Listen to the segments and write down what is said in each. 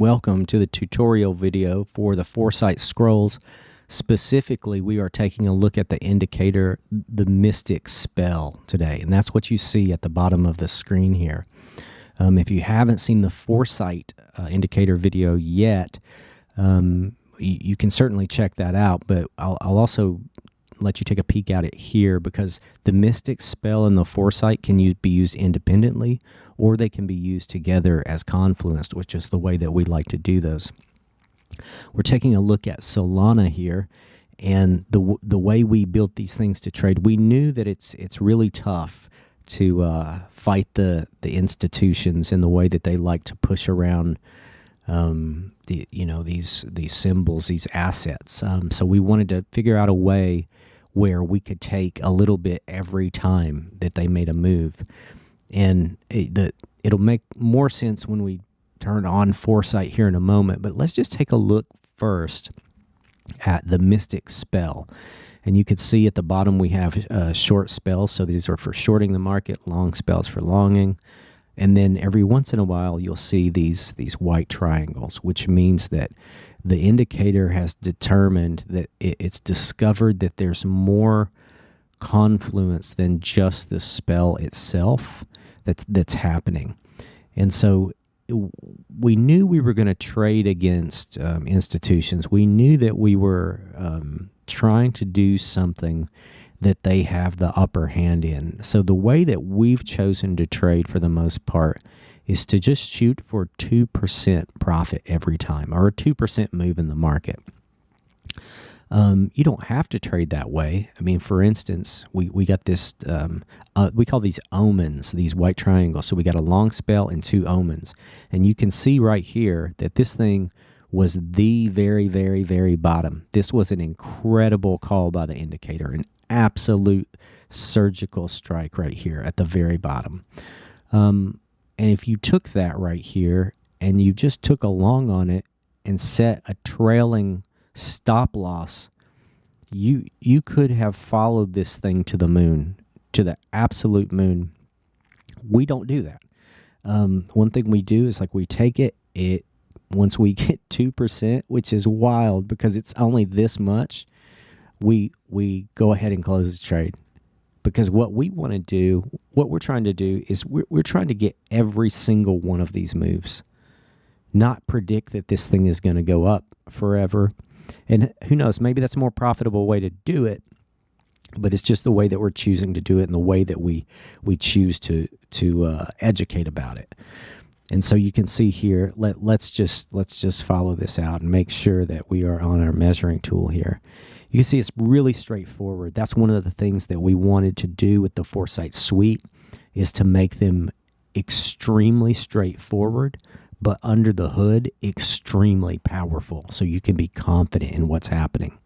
Welcome to the tutorial video for the Foresight Scrolls. Specifically, we are taking a look at the indicator, the Mystic Spell today, and that's what you see at the bottom of the screen here. If you haven't seen the Foresight indicator video yet, you can certainly check that out, but I'll also let you take a peek at it here, because the Mystic Spell and the Foresight can be used independently, or they can be used together as confluenced, which is the way that we like to do those. We're taking a look at Solana here, and the way we built these things to trade. We knew that it's really tough to fight the institutions in the way that they like to push around these symbols, these assets. So we wanted to figure out a way where we could take a little bit every time that they made a move. And it'll make more sense when we turn on Foresight here in a moment. But let's just take a look first at the Mystic Spell. And you can see at the bottom we have short spells. So these are for shorting the market, long spells for longing. And then every once in a while you'll see these white triangles, which means that the indicator has determined that it's discovered that there's more confluence than just the spell itself that's happening. And so we knew we were going to trade against institutions. We knew that we were trying to do something that they have the upper hand in. So the way that we've chosen to trade for the most part is to just shoot for 2% profit every time, or a 2% move in the market. You don't have to trade that way. I mean, for instance, we got this, we call these omens, these white triangles. So we got a long spell and two omens. And you can see right here that this thing was the very, very, very bottom. This was an incredible call by the indicator, an absolute surgical strike right here at the very bottom. And if you took that right here and you just took a long on it and set a trailing stop loss, you could have followed this thing to the moon, to the absolute moon. We don't do that. One thing we do is, like, we take it once we get 2%, which is wild because it's only this much, we go ahead and close the trade. Because what we want to do, what we're trying to do is we're trying to get every single one of these moves, not predict that this thing is going to go up forever. And who knows, maybe that's a more profitable way to do it, but it's just the way that we're choosing to do it and the way that we choose to educate about it. And so you can see here, let's just follow this out and make sure that we are on our measuring tool here. You can see it's really straightforward. That's one of the things that we wanted to do with the Foresight Suite, is to make them extremely straightforward, but under the hood, extremely powerful, so you can be confident in what's happening.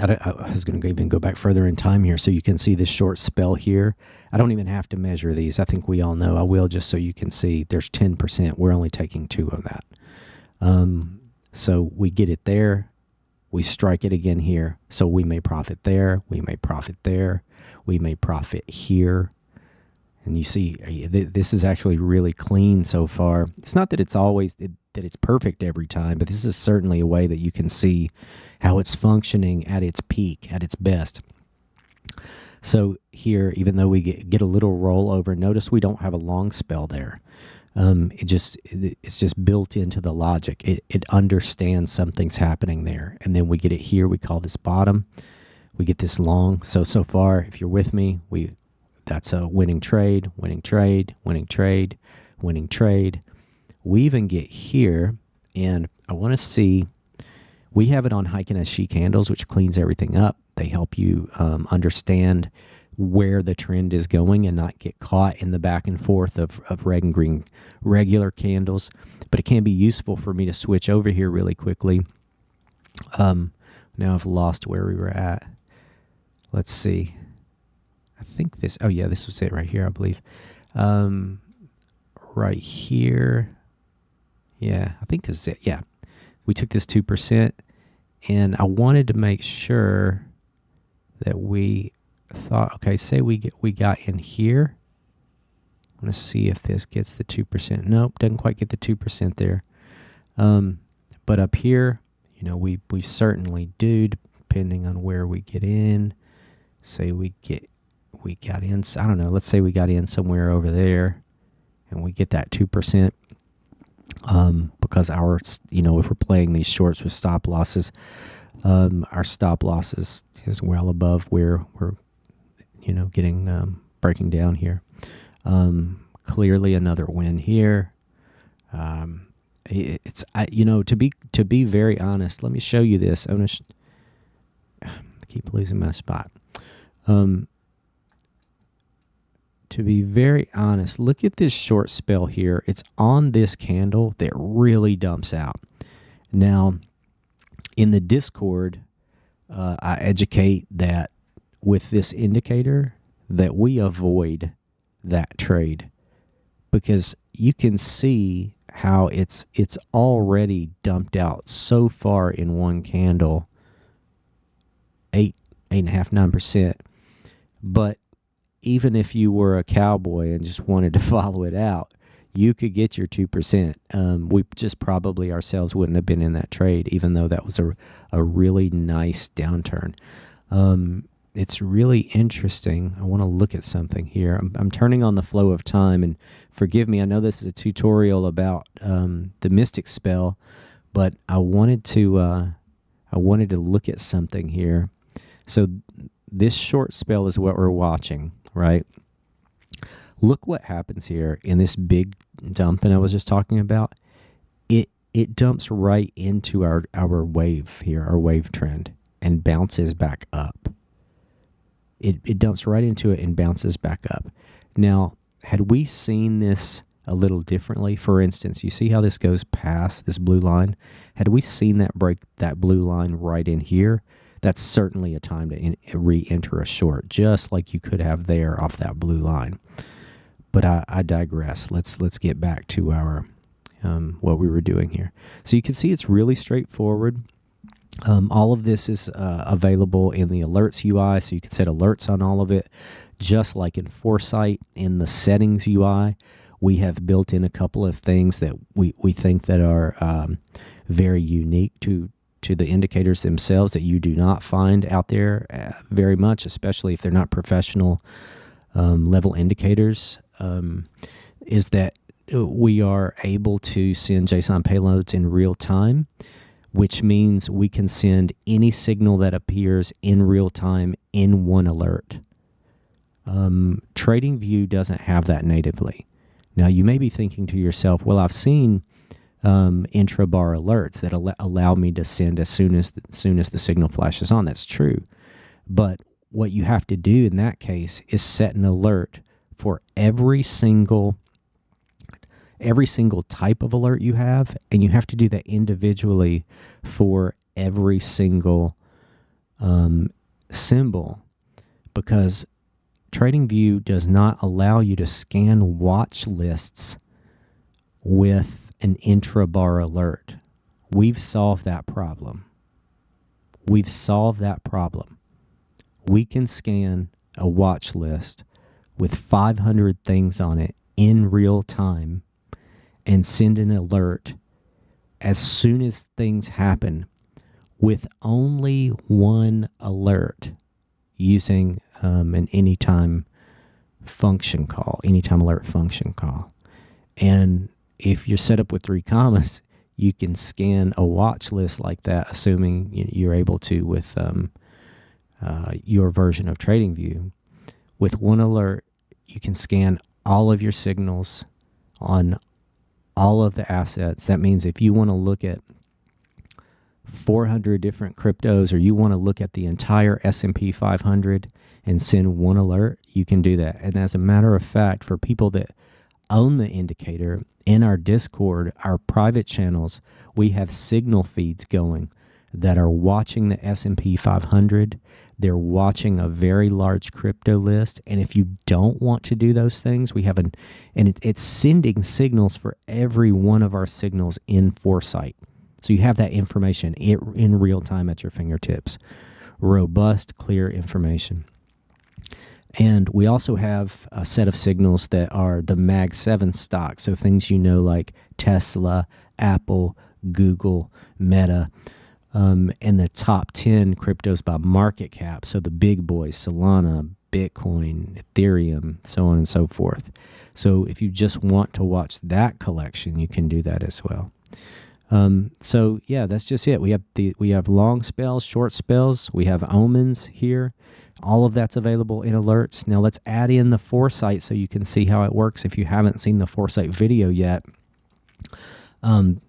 I was going to even go back further in time here, so you can see this short spell here. I don't even have to measure these. I think we all know. I will, just so you can see there's 10%. We're only taking 2 of that. So we get it there. We strike it again here. So we may profit there. We may profit there. We may profit here. And you see, this is actually really clean so far. It's not that it's always that it's perfect every time, but this is certainly a way that you can see how it's functioning at its peak, at its best. So here, even though we get a little rollover, notice we don't have a long spell there. It's just built into the logic. It understands something's happening there. And then we get it here. We call this bottom. We get this long. So far, if you're with me, that's a winning trade, winning trade, winning trade, winning trade. We even get here, and I want to see, we have it on Heiken as she candles, which cleans everything up. They help you understand where the trend is going and not get caught in the back and forth of red and green regular candles. But it can be useful for me to switch over here really quickly. Now I've lost where we were at. Let's see. I think this, oh yeah, this was it right here, I believe. Right here. Yeah, I think this is it. Yeah. We took this 2%, and I wanted to make sure that we thought, okay, say we got in here. I want to see if this gets the 2%. Nope, doesn't quite get the 2% there. But up here, we certainly do, depending on where we get in. Say we got in, I don't know, let's say we got in somewhere over there and we get that 2%, because if we're playing these shorts with stop losses, our stop losses is well above where we're, getting, breaking down here. Clearly another win here. To be very honest, let me show you this. I'm going to keep losing my spot. To be very honest, look at this short spell here. It's on this candle that really dumps out. Now, in the Discord, I educate that with this indicator that we avoid that trade, because you can see how it's already dumped out so far in one candle, 8.5%, 9%. But even if you were a cowboy and just wanted to follow it out, you could get your 2%. We just probably ourselves wouldn't have been in that trade, even though that was a really nice downturn. It's really interesting. I want to look at something here. I'm turning on the flow of time, and forgive me, I know this is a tutorial about the Mystic Spell, but I wanted to look at something here. So this short spell is what we're watching, right? Look what happens here in this big dump that I was just talking about. It dumps right into our wave here, our wave trend, and bounces back up. It dumps right into it and bounces back up. Now, had we seen this a little differently, for instance, you see how this goes past this blue line? Had we seen that break that blue line right in here, that's certainly a time to re-enter a short, just like you could have there off that blue line. But I digress. Let's get back to our what we were doing here. So you can see it's really straightforward. All of this is available in the alerts UI, so you can set alerts on all of it. Just like in Foresight, in the settings UI, we have built in a couple of things that we think that are very unique to the indicators themselves that you do not find out there very much, especially if they're not professional level indicators, is that we are able to send JSON payloads in real time, which means we can send any signal that appears in real time in one alert. TradingView doesn't have that natively. Now, you may be thinking to yourself, well, I've seen intra-bar alerts that allow me to send as soon as the signal flashes on. That's true. But what you have to do in that case is set an alert for every single type of alert you have, and you have to do that individually for every single symbol, because TradingView does not allow you to scan watch lists with an intra-bar alert. We've solved that problem. We can scan a watch list with 500 things on it in real time and send an alert as soon as things happen with only one alert using an anytime alert function call. And if you're set up with 3 commas, you can scan a watch list like that, assuming you're able to with your version of TradingView. With one alert, you can scan all of your signals on all of the assets. That means if you want to look at 400 different cryptos, or you want to look at the entire S&P 500 and send one alert, you can do that. And as a matter of fact, for people that own the indicator, in our Discord, our private channels, we have signal feeds going that are watching the S&P 500. They're watching a very large crypto list. And if you don't want to do those things, we have it's sending signals for every one of our signals in Foresight. So you have that information in real time at your fingertips. Robust, clear information. And we also have a set of signals that are the Mag 7 stocks, so things like Tesla, Apple, Google, Meta, and the top 10 cryptos by market cap. So the big boys, Solana, Bitcoin, Ethereum, so on and so forth. So if you just want to watch that collection, you can do that as well. So yeah, that's just it. We have long spells, short spells. We have omens here. All of that's available in alerts. Now let's add in the Foresight so you can see how it works if you haven't seen the Foresight video yet.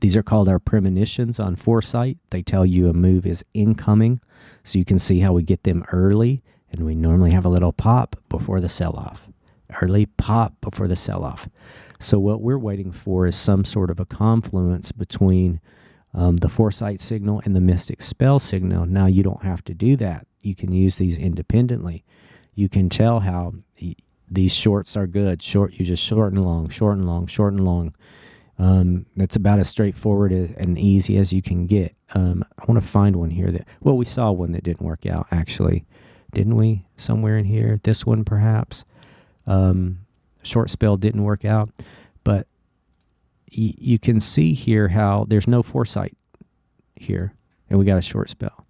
These are called our premonitions on Foresight. They tell you a move is incoming, so you can see how we get them early, and we normally have a little pop before the sell-off. Early pop before the sell-off. So what we're waiting for is some sort of a confluence between the Foresight signal and the Mystic Spell signal. Now you don't have to do that. You can use these independently. You can tell how these shorts are good. You just short and long, short and long, short and long. That's about as straightforward and easy as you can get. I want to find one here we saw one that didn't work out, actually. Didn't we? Somewhere in here. This one, perhaps. Short spell didn't work out. But you can see here how there's no Foresight here. And we got a short spell.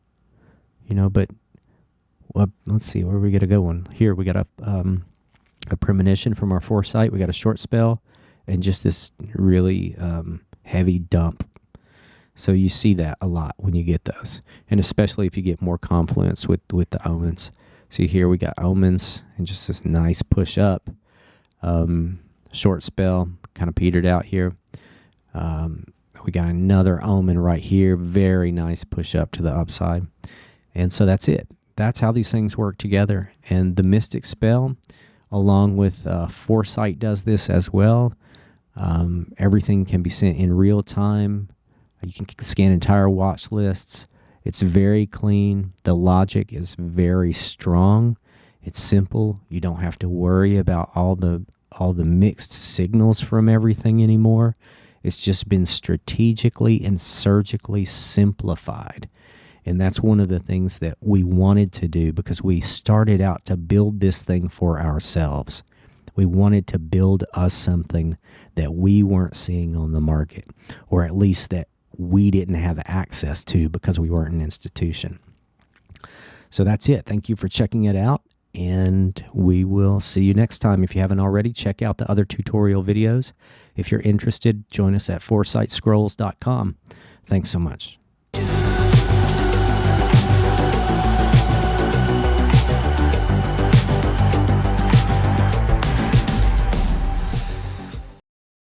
But let's see. Where are we going to go one? Here, we got a premonition from our Foresight. We got a short spell. And just this really heavy dump. So you see that a lot when you get those. And especially if you get more confluence with the omens. See here we got omens and just this nice push up. Short spell, kind of petered out here. We got another omen right here. Very nice push up to the upside. And so that's it. That's how these things work together. And the Mystic Spell, along with Foresight, does this as well. Everything can be sent in real time. You can scan entire watch lists. It's very clean. The logic is very strong. It's simple. You don't have to worry about all the mixed signals from everything anymore. It's just been strategically and surgically simplified. And that's one of the things that we wanted to do because we started out to build this thing for ourselves. We wanted to build us something that we weren't seeing on the market, or at least that we didn't have access to because we weren't an institution. So that's it. Thank you for checking it out, and we will see you next time. If you haven't already, check out the other tutorial videos. If you're interested, join us at ForesightScrolls.com. Thanks so much.